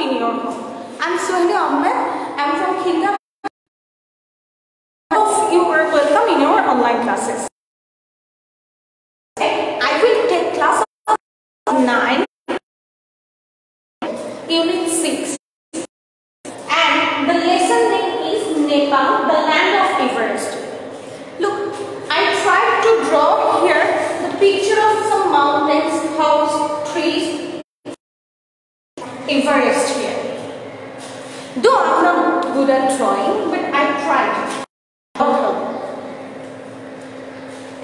in your home. I'm Sohini Ahmed. I'm from Khilga. You are welcome in your online classes. I will take class 9, Unit 6, and the lesson name is Nepal, the land of Everest. Look, I tried to draw here the picture of some mountains, house, trees, Everest here. Though I'm not good at drawing, but I tried.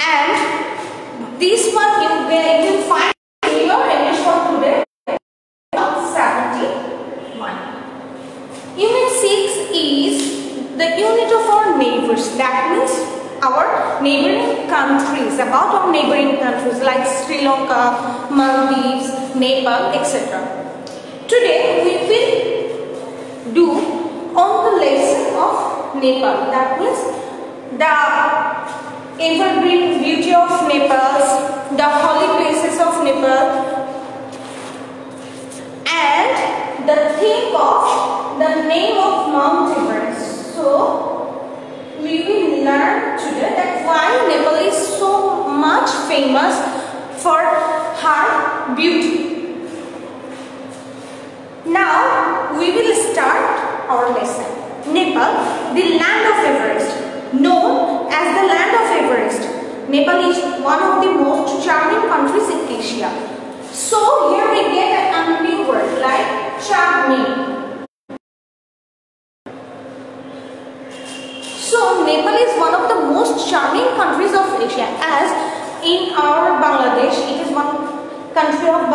And this one you will find in your English for today. 71. Unit 6 is the unit of our neighbors. That means our neighboring countries, about our neighboring countries like Sri Lanka, Maldives, Nepal, etc. Today we will do on the lesson of Nepal. That means the evergreen beauty of Nepal, the holy places of Nepal, and the theme of the name of Mount Everest. So we will learn today that why Nepal is so much famous for her beauty. Now we will start our lesson. Nepal, the land of Everest. Known as the land of Everest, Nepal is one of the most charming countries in Asia. So here we get a new word like charming. So Nepal is one of the most charming countries of Asia, as in our Bangladesh it is one country of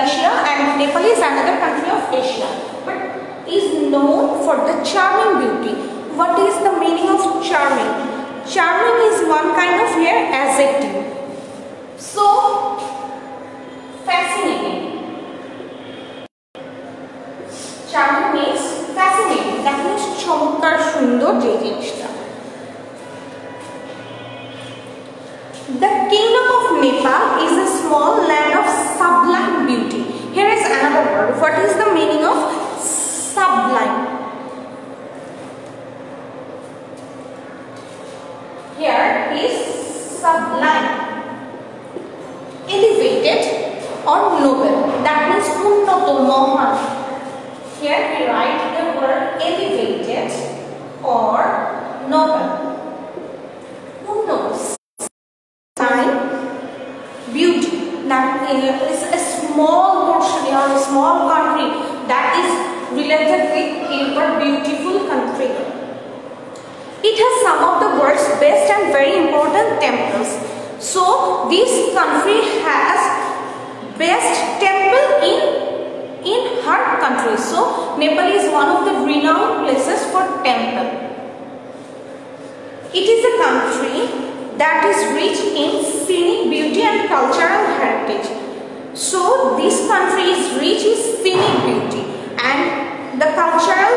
Asia and Nepal is another country of Asia, but is known for the charming beauty. What is the meaning of charming? Charming is one kind of here adjective. So fascinating. Charming means fascinating. That means চমৎকার সুন্দর যে জিনিসটা। The kingdom of Nepal is a small land of sublime beauty. Here is another word. What is the meaning of sublime? Here is sublime, elevated or noble. That means unnoto mohan. Here we write the word elevated or noble. Unnoto, beauty. That is a small portion or a small country that is related with a beautiful country. It has some of the world's best and very important temples. So this country has best temple in her country. So Nepal is one of the renowned places for temple. It is a country that is rich in scenic beauty and cultural heritage. So this country is rich in scenic beauty and the cultural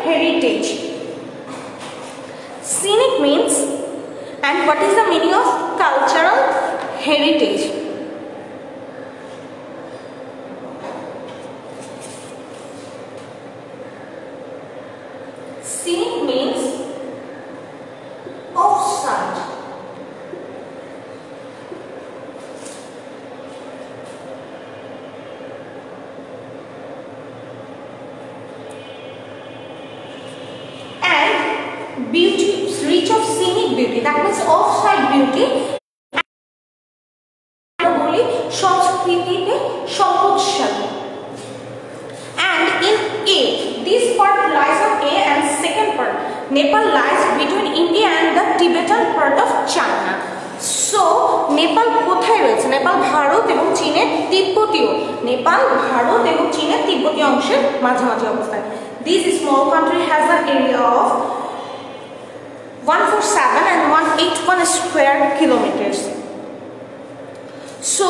heritage. Scenic means, and what is the meaning of cultural heritage? Scenic means off-site. Beauty, rich of scenic beauty, that means off-site beauty. And in A, this part lies on A and second part. Nepal lies between India and the Tibetan part of China. So Nepal কোথায় রয়েছে? নেপাল ভারত এবং চীনের তিব্বতীয়। নেপাল ভারত এবং চীনের তিব্বতীয় অংশের মাঝামাঝি অবস্থায়। This small country has an area of 147 and 181 square kilometers. So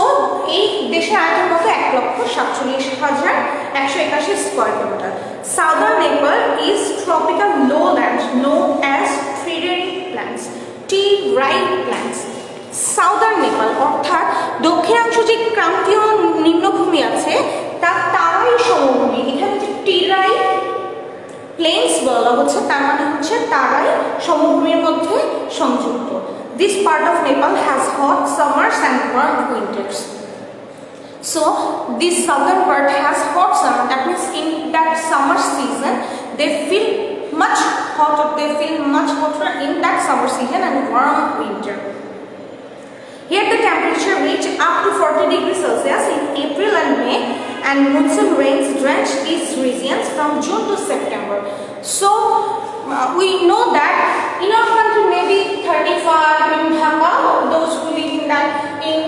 এই দেশের আয়তন কত? 1,47,181 square kilometer. Southern Nepal is tropical lowland known as tree plants, plants. Southern Nepal অর্থাৎ দক্ষিণাংশ যে ক্রান্তীয় নিম্নভূমি আছে তার তারাই সমভূমি। এখানে টিরাই প্লেন্স বলা হচ্ছে, তার মানে হচ্ছে তারাই সমভূমির মধ্যে সংযুক্ত। This part of Nepal has hot summers and warm winters. So this southern part has hot summer. That means in that summer season they feel much hotter. They feel much hotter in that summer season and warm winter. Here the temperature reach up to 40 degrees Celsius in April and May, and monsoon rains drench these regions from June to September. So we know that in our country maybe 35 in Dhaka, those who live in that in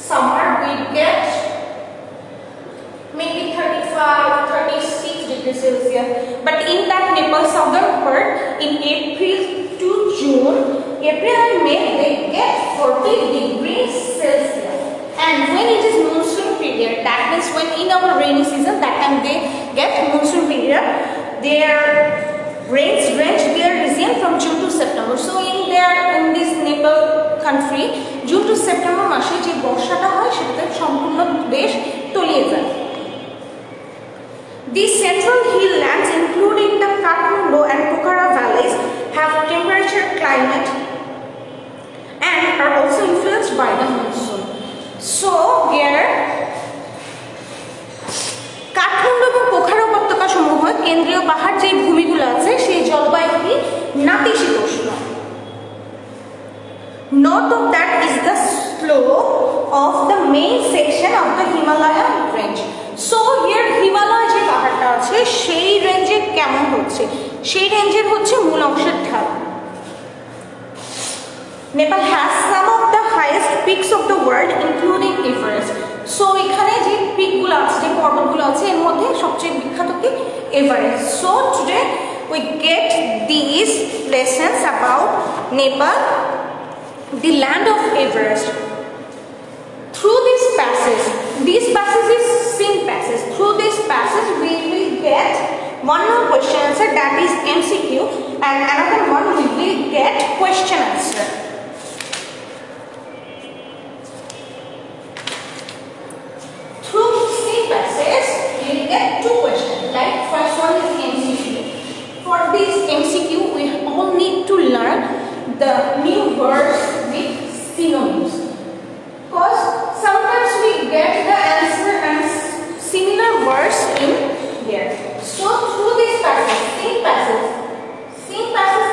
summer we get maybe 35, 36 degrees Celsius. But in that Nepal southern part, in April to June, April and May, they get 40 degrees Celsius. And when it is monsoon period, that means when in our rainy season, that time they get monsoon period, their rains drench their region from June to September. So in this Nepal country, June to September মাসে যে বর্ষাটা হয় সেটাতে সম্পূর্ণ দেশ তলিয়ে যায়। These central hill lands, including the Kathmandu and Pokhara valleys, have temperature climate and are also influenced by the monsoon. So here Kathmandu এবং পোখারা উপত্যকা সমূহ কেন্দ্রীয় পাহাড় যে ভূমিগুলো আছে সেই জলবায়ুটি নাতিশীতোষ্ণ। North of that is the slope of the main section of the Himalayan range. So here Himalaya যে পাহাড়টা আছে সেই রেঞ্জে কেমন হচ্ছে, সেই রেঞ্জের হচ্ছে মূল অংশের ঢাল। Nepal has some of the highest peaks of the world, including Everest. So এখানে যে পিকগুলো আছে, যে পর্বতগুলো আছে এর মধ্যে সবচেয়ে বিখ্যাত কি Everest. So today we get these lessons about Nepal, the land of Everest. Through this passage is Singh passage. Through this passage we will get one more question answer, that is MCQ, and another one we will get question answer. Through Singh passage we will get two questions. Like first one is MCQ. For this MCQ we all need to learn the new words with synonyms, because sometimes we get the answer and similar words in here. So through this passage, Singh passage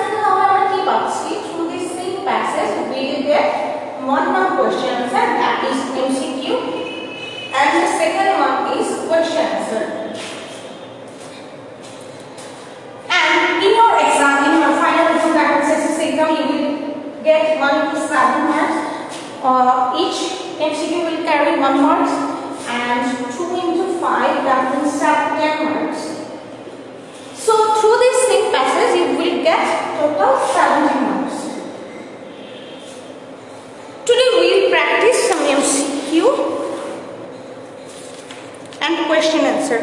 থেকে আমরা কি পাচ্ছি? Through this Singh passage we will get one more question answer, that is MCQ, and the second one is question answer. And in your exam, in your final exam, that is SSC exam, you will get 1 to 7 marks. Each MCQ will carry 1 mark, and 2 into 5, that means 10 marks. So through this Singh passage you will get total 70 marks. Today we will practice some MCQ and question answer.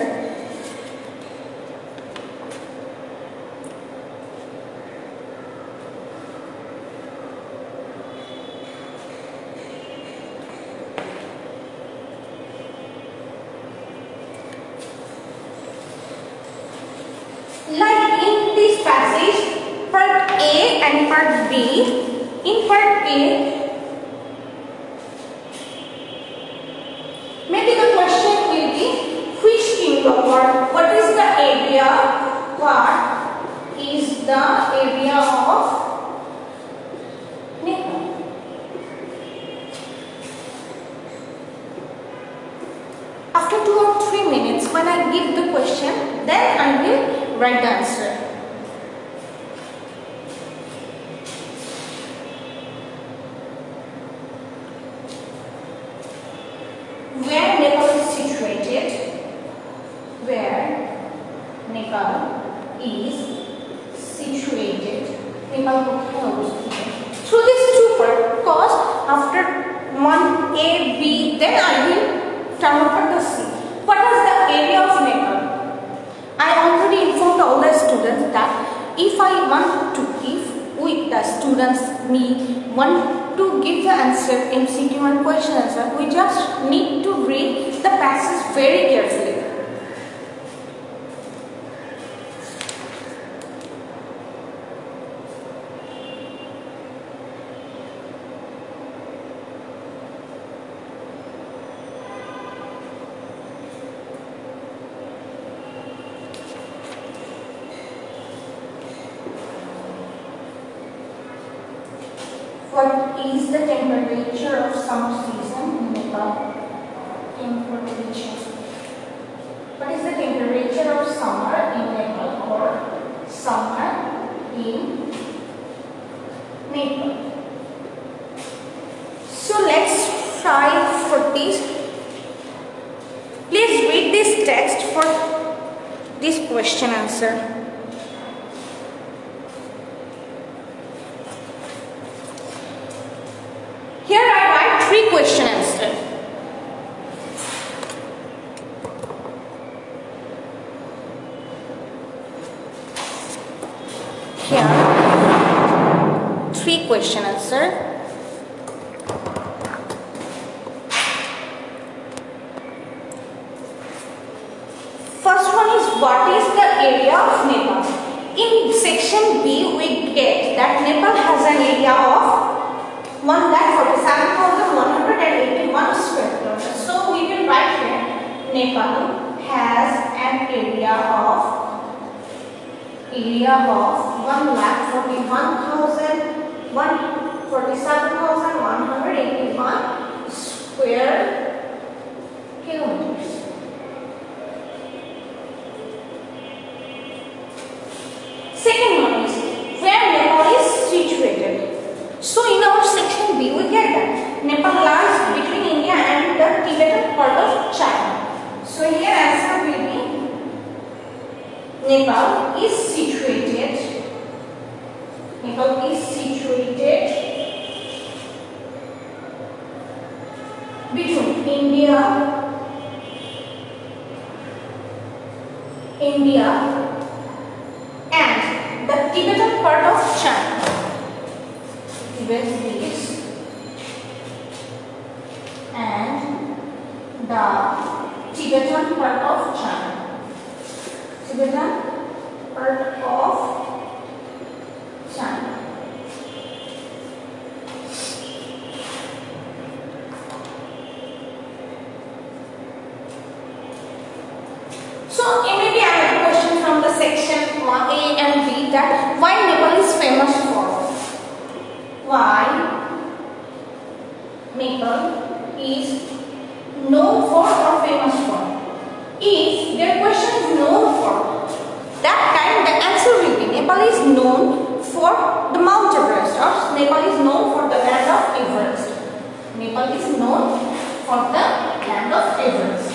Like in this passage, part A and part B. In part A, maybe the question will be which kingdom, or what is the area? What is the area of Nepal? After 2 or 3 minutes, when I give the question, then I will write the answer. Where Nepal is situated? Where Nepal is situated? Nepal through this two part, because after 1A, B, then I will turn over the C. What is the area of Nepal? I already informed all the students that if the students want to give the answer, MCQ and question answer, we just need to read the passage very carefully. What is the temperature of summer season in Nepal? Temperature. What is the temperature of summer in Nepal or summer in Nepal? So let's try for this. Please read this text for this question answer. Here I write 3 question answers. Here 3 question answers. First one is, what is the area of Nepal? In section B we get that Nepal has an area of 1,47,181 square kilometers. So we will write here Nepal has an area of 1,47,181 square kilometers. Second one is, where Nepal is situated. So in our section B we get that Nepal lies between India and the Tibetan part of China. So here answer will be Nepal is situated between India and the Tibetan part of China. Tibet is and the Tibetan part of China. Tibetan part of China. So maybe I have a question from the section A and B, that why Nepal is famous for? Why Nepal is known for or famous for? If their question is known for, that time the answer will be Nepal is known for the Mount Everest, or Nepal is known for the land of Everest. Nepal is known for the land of Everest.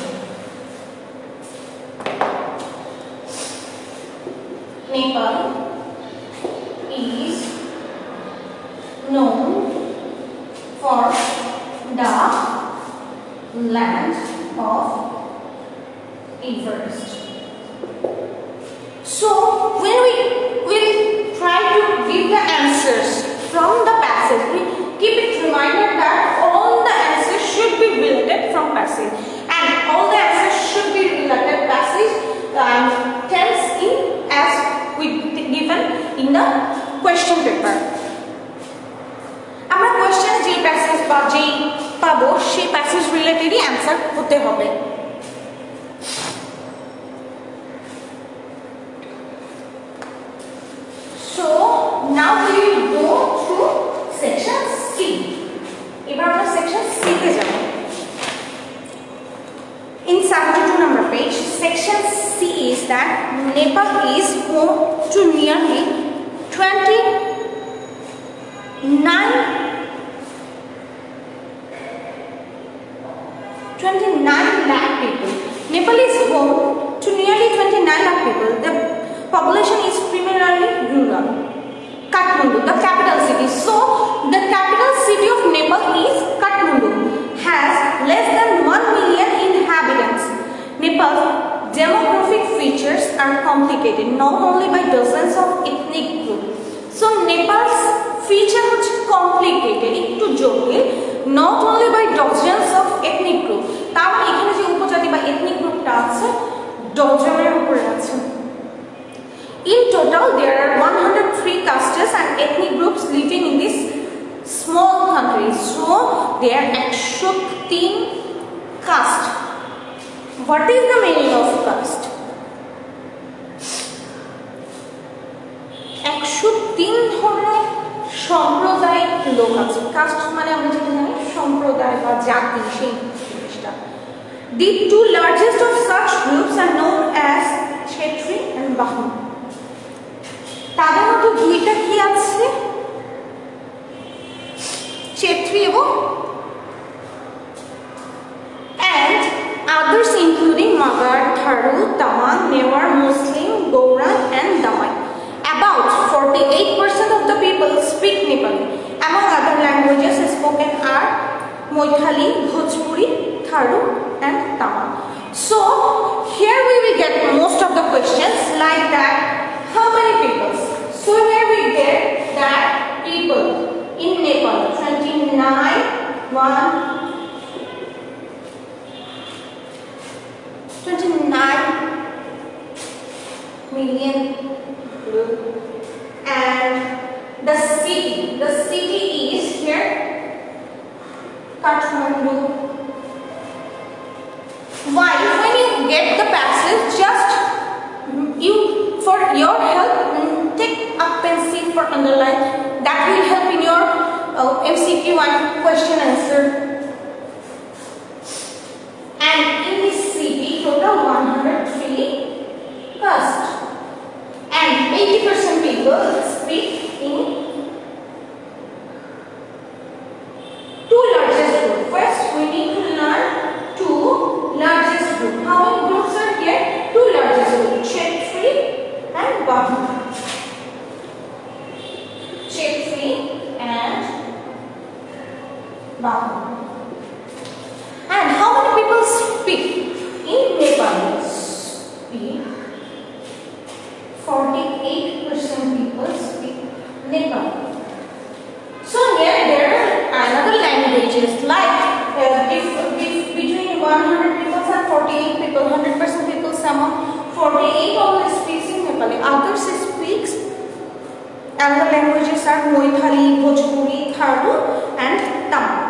Nepal is known for the land of Everest. So when we will try to give the answers from the passage, we keep it reminded that all the answers should be related from passage, and all the answers should be related passage tense in as we given in the question paper. আমরা question যে passage বা যে পাবো সেই passage রিলেটেডই answer হতে হবে। So now we will go through section C. এবার আমরা section C তে যাব। In 72 number page, section C is that Nepal is home to nearly 29 lakh people. Nepal is home to nearly 29 lakh people. The population is primarily rural. Kathmandu, the capital city. So, the capital city of Nepal is Kathmandu, has less than 1 million inhabitants. Nepal's demographic features are complicated, not only by dozens of ethnic groups. So, Nepal's feature is complicated, একটু জটিল, not only by dozens of ethnic groups. তার মানে এখানে যে উপজাতি বা ethnic groupটা আছে, ডজনের উপরে আছে। In total, there are 103 castes and ethnic groups living in this small country. So, there are 103 castes. What is the meaning of caste? 103 ধরনের সাম্প্রদায়িক লোক আছে। কাস্ট মানে আমরা যেটা জানি সম্প্রদায় বা জাতি, সেই জিনিসটা। The two largest of such groups are known as Kshetri and Brahmin. তাদের মধ্যে দুইটা কি আছে? Kshetri এবং and others including Magar, Tharu, Tamang, Mewar, Muslim, Gowran and Damai. About 48% of the people speak Nepali. Among other languages spoken are Moithali, Bhojpuri, Tharu and Tamang. So here we will get most of the questions like that. How many people? So here we get that people in Nepal 29 million, and the city is here Kathmandu. Why? When you get the passage, just you, for your help, take a pencil for underline. That will help in your MCQ and question answer. And in this city, total 103 caste, and 80% people speak in two largest groups. First, we need to learn two largest groups. How many groups are here? Two largest groups, Kshetri and Brahmin. Kshetri and Brahmin. And how many people speak in Nepali? Speak 48% people speak Nepali. So here there are another languages like between 100 people and 48 people, 100% people, some 48 only speaks in Nepali. Others speaks another languages are Moithali, Bhojpuri, Tharu and Tamil.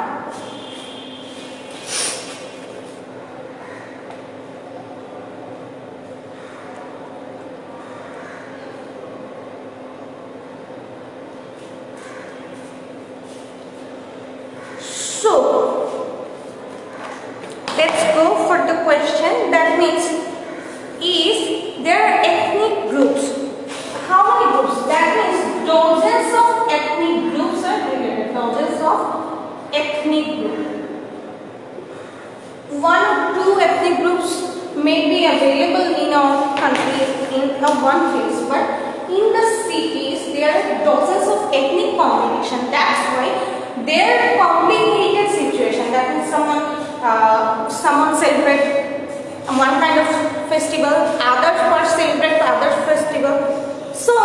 So let's go for the question. That means, is there are ethnic groups? How many groups? That means dozens of ethnic groups are created. Dozens of ethnic groups. One or two ethnic groups may be available in our country in one place, but in the cities there are dozens of ethnic combination. That's why their complicated situation. That means someone celebrate one kind of festival, others celebrate other festival. So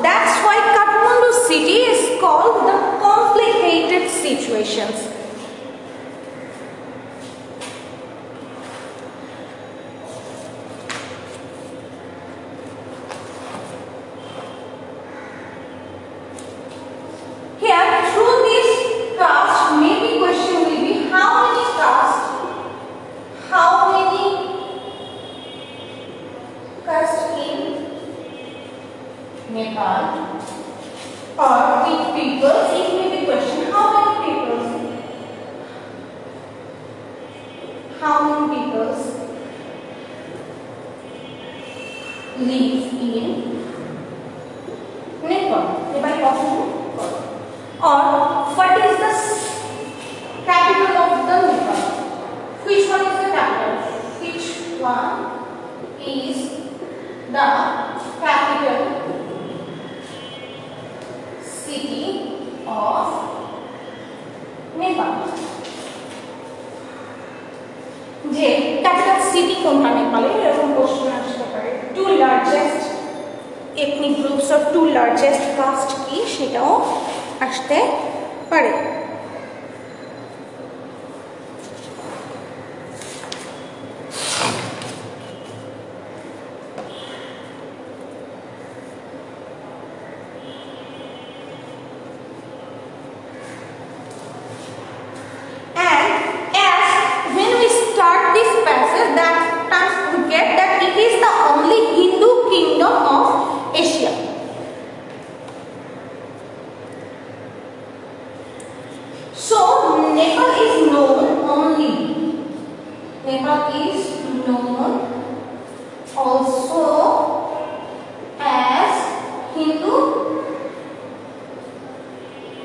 that's why Kathmandu city is called the complicated situations. Nepal, or with people, it may be question how many people live in Nepal. Anybody possible? Or what is the capital of the Nepal? Which one is the capital? Which one is the capital city of Nepal? যে capital city কোনটা নেপালে, এরকম question আসতে পারে। Two largest ethnic groups of two largest caste কি, সেটাও আসতে পারে। Nepal is known only. Nepal is known also as Hindu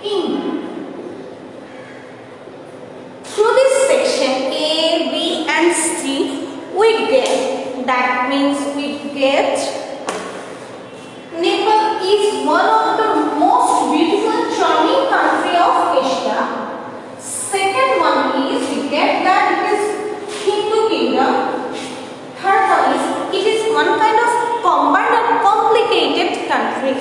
Kingdom. Through this section A, B and C we get, that means we get Nepal is one of the most beautiful charming country of Asia. Second one is we get that it is Hindu Kingdom. Third one is it is one kind of combined or complicated country,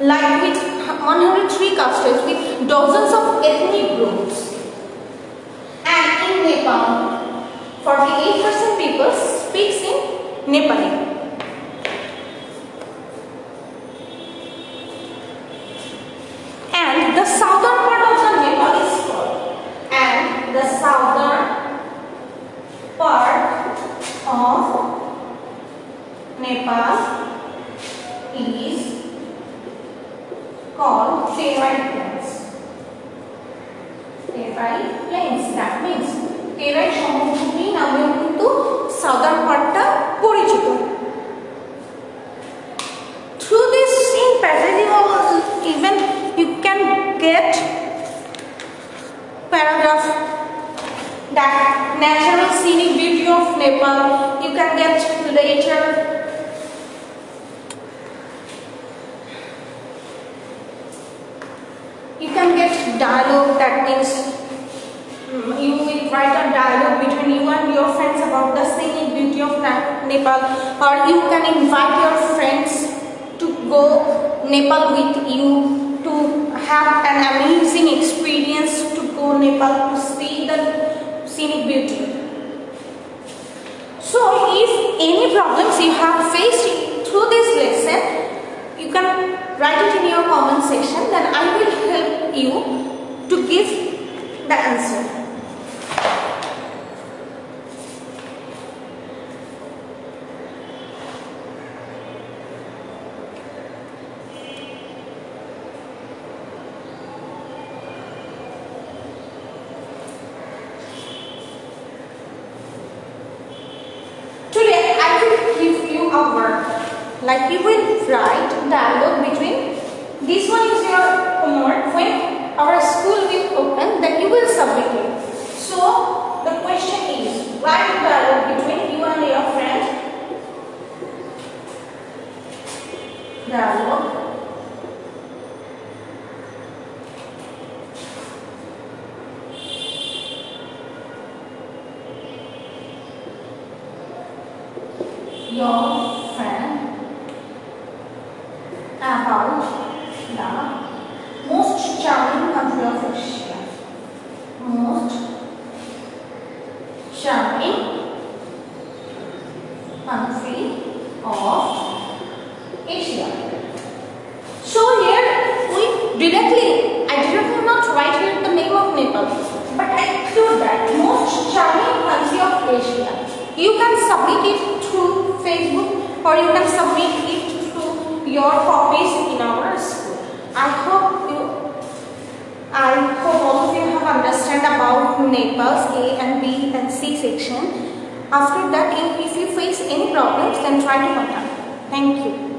like with 103 castes with dozens of ethnic groups. And in Nepal, 48% people speaks in Nepali. And the southern part of the Nepal is called. And the southern part of Nepal is called Terai Plains. Terai Plains, that means Terai সমভূমি নামেও কিন্তু southern partটা পরিচিত. Through this in passage even you can get paragraph that natural scenic beauty of Nepal. You can get later you can get dialogue, that means you will write a dialogue between you and your friends about the scenic beauty of Nepal, or you can invite your friends to go Nepal with you to have an amazing experience to go Nepal to see the scenic beauty. So if any problems you have faced through this lesson, you can write it in your comment section, then I will help you to give the answer. Today I will give you a work, like you will write dialogue between, this one is your homework. When our school will open, then you will submit it. So the question is, write a dialogue between you and your friend. Dialogue your friend about the most charming country of Asia. Most charming country of Asia. So here we directly, I did not write here the name of Nepal, but I include that most charming country of Asia. You can submit it through Facebook, or you can submit it through your copies in our school. I hope all of you have understand about Nepal's A and B and C section. After that, if you face any problems, then try to contact me. Thank you.